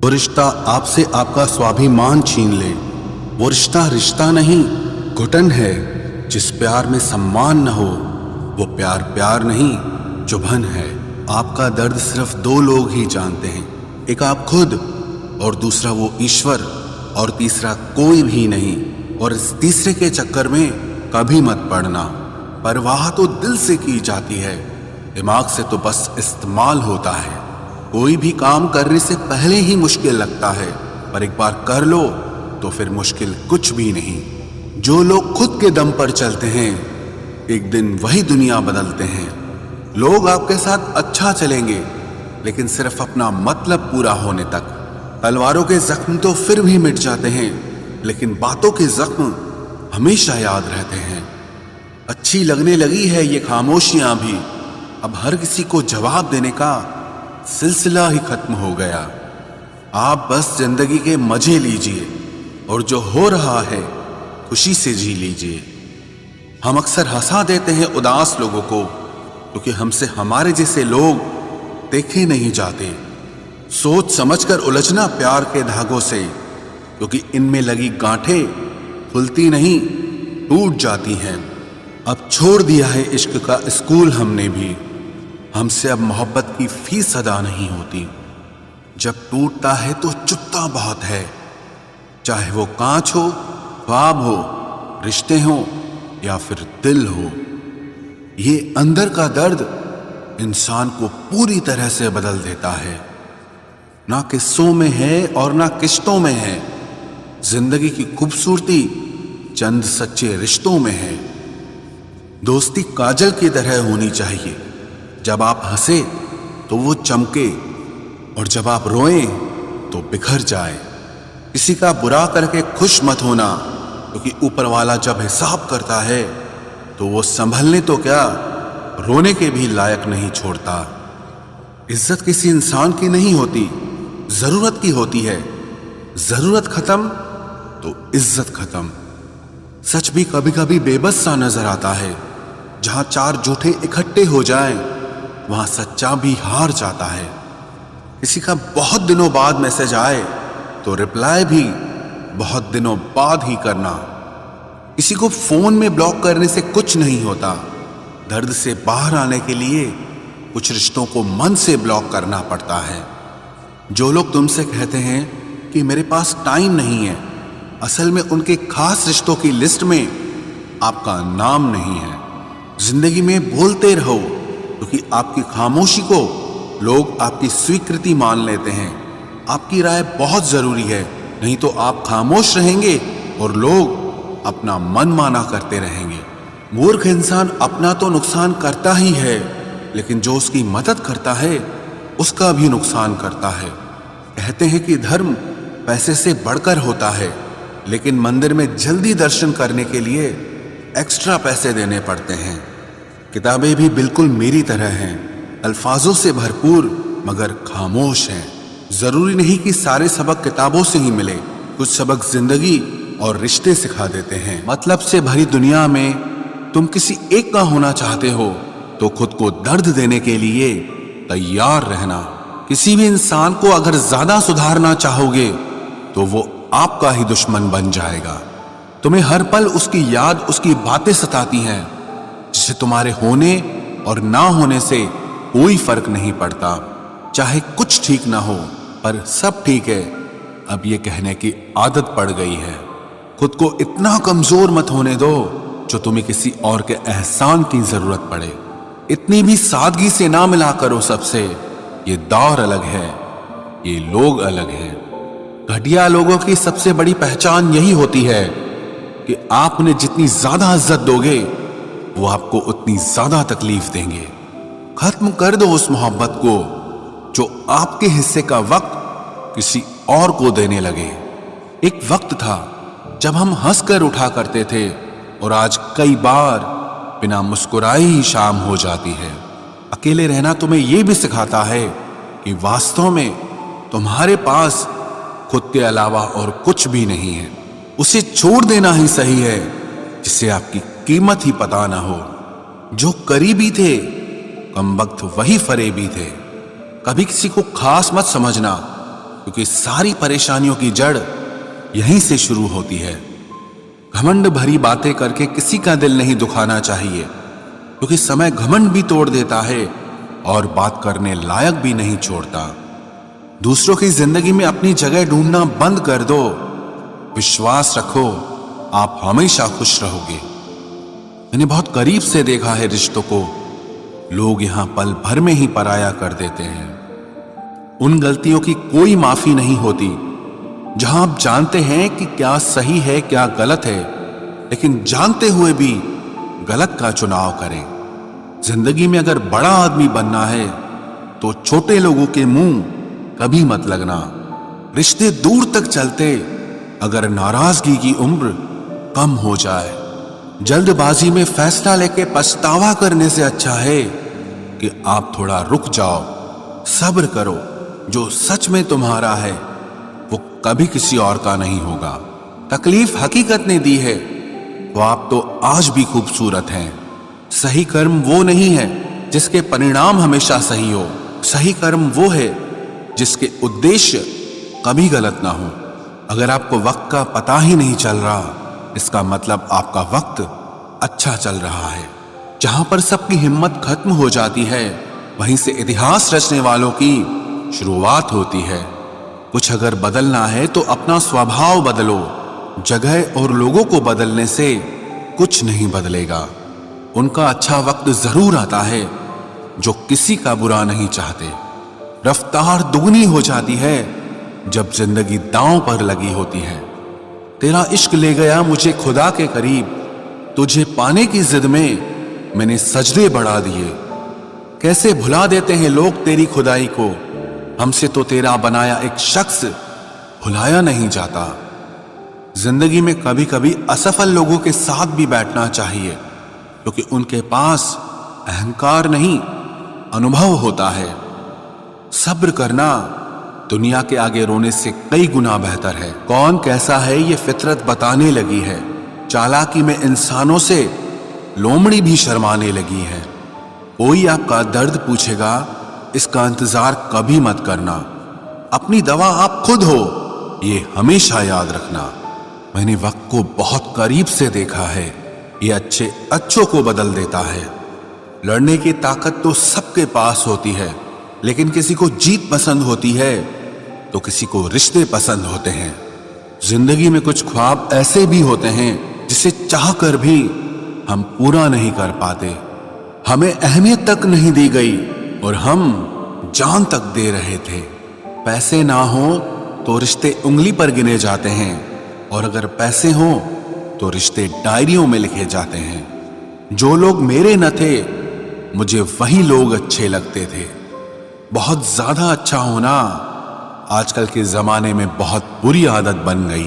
वो रिश्ता आपसे आपका स्वाभिमान छीन ले। वो रिश्ता रिश्ता नहीं, घुटन है। जिस प्यार में सम्मान न हो वो प्यार प्यार नहीं, चुभन है। आपका दर्द सिर्फ दो लोग ही जानते हैं, एक आप खुद और दूसरा वो ईश्वर, और तीसरा कोई भी नहीं। और इस तीसरे के चक्कर में कभी मत पड़ना। परवाह तो दिल से की जाती है, दिमाग से तो बस इस्तेमाल होता है। कोई भी काम करने से पहले ही मुश्किल लगता है, पर एक बार कर लो तो फिर मुश्किल कुछ भी नहीं। जो लोग खुद के दम पर चलते हैं एक दिन वही दुनिया बदलते हैं। लोग आपके साथ अच्छा चलेंगे लेकिन सिर्फ अपना मतलब पूरा होने तक। तलवारों के जख्म तो फिर भी मिट जाते हैं, लेकिन बातों के जख्म हमेशा याद रहते हैं। अच्छी लगने लगी है ये खामोशियां भी, अब हर किसी को जवाब देने का सिलसिला ही खत्म हो गया। आप बस जिंदगी के मजे लीजिए और जो हो रहा है खुशी से जी लीजिए। हम अक्सर हंसा देते हैं उदास लोगों को, क्योंकि हमसे हमारे जैसे लोग देखे नहीं जाते। सोच समझकर उलझना प्यार के धागों से, क्योंकि इनमें लगी गांठें खुलती नहीं, टूट जाती हैं। अब छोड़ दिया है इश्क का स्कूल हमने भी, हमसे अब मोहब्बत की फीस अदा नहीं होती। जब टूटता है तो चुभता बहुत है, चाहे वो कांच हो, ख्वाब हो, रिश्ते हो या फिर दिल हो। ये अंदर का दर्द इंसान को पूरी तरह से बदल देता है। ना किस्सों में है और ना किश्तों में है, जिंदगी की खूबसूरती चंद सच्चे रिश्तों में है। दोस्ती काजल की तरह होनी चाहिए, जब आप हंसे तो वो चमके और जब आप रोएं तो बिखर जाए। किसी का बुरा करके खुश मत होना, क्योंकि ऊपर वाला जब हिसाब करता है तो वो संभलने तो क्या रोने के भी लायक नहीं छोड़ता। इज्जत किसी इंसान की नहीं होती, जरूरत की होती है। जरूरत खत्म तो इज्जत खत्म। सच भी कभी कभी बेबस सा नजर आता है। जहां चार झूठे इकट्ठे हो जाएं, वहां सच्चा भी हार जाता है। किसी का बहुत दिनों बाद मैसेज आए तो रिप्लाई भी बहुत दिनों बाद ही करना। किसी को फोन में ब्लॉक करने से कुछ नहीं होता। दर्द से बाहर आने के लिए कुछ रिश्तों को मन से ब्लॉक करना पड़ता है। जो लोग तुमसे कहते हैं कि मेरे पास टाइम नहीं है, असल में उनके खास रिश्तों की लिस्ट में आपका नाम नहीं है। जिंदगी में बोलते रहो, क्योंकि आपकी खामोशी को लोग आपकी स्वीकृति मान लेते हैं। आपकी राय बहुत जरूरी है, नहीं तो आप खामोश रहेंगे और लोग अपना मन माना करते रहेंगे। मूर्ख इंसान अपना तो नुकसान करता ही है, लेकिन जो उसकी मदद करता है उसका भी नुकसान करता है। कहते हैं कि धर्म पैसे से बढ़कर होता है, लेकिन मंदिर में जल्दी दर्शन करने के लिए एक्स्ट्रा पैसे देने पड़ते हैं। किताबें भी बिल्कुल मेरी तरह हैं, अल्फाजों से भरपूर मगर खामोश हैं। जरूरी नहीं कि सारे सबक किताबों से ही मिले, कुछ सबक जिंदगी और रिश्ते सिखा देते हैं। मतलब से भरी दुनिया में तुम किसी एक का होना चाहते हो तो खुद को दर्द देने के लिए तैयार रहना। किसी भी इंसान को अगर ज्यादा सुधारना चाहोगे तो वो आपका ही दुश्मन बन जाएगा। तुम्हें हर पल उसकी याद, उसकी बातें सताती हैं, जिसे तुम्हारे होने और ना होने से कोई फर्क नहीं पड़ता। चाहे कुछ ठीक ना हो पर सब ठीक है, अब ये कहने की आदत पड़ गई है। खुद को इतना कमजोर मत होने दो जो तुम्हें किसी और के एहसान की जरूरत पड़े। इतनी भी सादगी से ना मिला करो सबसे। ये दौर अलग है, ये लोग अलग हैं। घटिया लोगों की सबसे बड़ी पहचान यही होती है कि आप उन्हें जितनी ज्यादा इज्जत दोगे वो आपको उतनी ज्यादा तकलीफ देंगे। खत्म कर दो उस मोहब्बत को जो आपके हिस्से का वक्त किसी और को देने लगे। एक वक्त था जब हम हंसकर उठा करते थे, और आज कई बार बिना मुस्कुराए ही शाम हो जाती है। अकेले रहना तुम्हें यह भी सिखाता है कि वास्तव में तुम्हारे पास खुद के अलावा और कुछ भी नहीं है। उसे छोड़ देना ही सही है जिसे आपकी कीमत ही पता ना हो। जो करीबी थे कमबख्त वही फरेबी थे। कभी किसी को खास मत समझना, क्योंकि सारी परेशानियों की जड़ यहीं से शुरू होती है। घमंड भरी बातें करके किसी का दिल नहीं दुखाना चाहिए, क्योंकि समय घमंड भी तोड़ देता है और बात करने लायक भी नहीं छोड़ता। दूसरों की जिंदगी में अपनी जगह ढूंढना बंद कर दो। विश्वास रखो, आप हमेशा खुश रहोगे। मैंने बहुत करीब से देखा है रिश्तों को, लोग यहां पल भर में ही पराया कर देते हैं। उन गलतियों की कोई माफी नहीं होती जहां आप जानते हैं कि क्या सही है क्या गलत है, लेकिन जानते हुए भी गलत का चुनाव करें। जिंदगी में अगर बड़ा आदमी बनना है तो छोटे लोगों के मुंह कभी मत लगना। रिश्ते दूर तक चलते अगर नाराजगी की उम्र कम हो जाए। जल्दबाजी में फैसला लेके पछतावा करने से अच्छा है कि आप थोड़ा रुक जाओ, सब्र करो। जो सच में तुम्हारा है वो कभी किसी और का नहीं होगा। तकलीफ हकीकत ने दी है तो आप तो आज भी खूबसूरत हैं। सही कर्म वो नहीं है जिसके परिणाम हमेशा सही हो। सही कर्म वो है जिसके उद्देश्य कभी गलत ना हो। अगर आपको वक्त का पता ही नहीं चल रहा, इसका मतलब आपका वक्त अच्छा चल रहा है। जहां पर सबकी हिम्मत खत्म हो जाती है, वहीं से इतिहास रचने वालों की शुरुआत होती है। कुछ अगर बदलना है तो अपना स्वभाव बदलो। जगह और लोगों को बदलने से कुछ नहीं बदलेगा। उनका अच्छा वक्त जरूर आता है जो किसी का बुरा नहीं चाहते। रफ्तार दुगनी हो जाती है जब जिंदगी दांव पर लगी होती है। तेरा इश्क ले गया मुझे खुदा के करीब, तुझे पाने की जिद में मैंने सजदे बढ़ा दिए। कैसे भुला देते हैं लोग तेरी खुदाई को, हमसे तो तेरा बनाया एक शख्स भुलाया नहीं जाता। जिंदगी में कभी कभी असफल लोगों के साथ भी बैठना चाहिए, क्योंकि उनके पास अहंकार नहीं अनुभव होता है। सब्र करना दुनिया के आगे रोने से कई गुना बेहतर है। कौन कैसा है ये फितरत बताने लगी है। चालाकी में इंसानों से लोमड़ी भी शर्माने लगी है। कोई आपका दर्द पूछेगा, इसका इंतजार कभी मत करना। अपनी दवा आप खुद हो, ये हमेशा याद रखना। मैंने वक्त को बहुत करीब से देखा है, ये अच्छे अच्छों को बदल देता है। लड़ने की ताकत तो सबके पास होती है, लेकिन किसी को जीत पसंद होती है तो किसी को रिश्ते पसंद होते हैं। जिंदगी में कुछ ख्वाब ऐसे भी होते हैं जिसे चाहकर भी हम पूरा नहीं कर पाते। हमें अहमियत तक नहीं दी गई और हम जान तक दे रहे थे। पैसे ना हो तो रिश्ते उंगली पर गिने जाते हैं, और अगर पैसे हो तो रिश्ते डायरियों में लिखे जाते हैं। जो लोग मेरे न थे मुझे वही लोग अच्छे लगते थे। बहुत ज्यादा अच्छा होना आजकल के जमाने में बहुत बुरी आदत बन गई।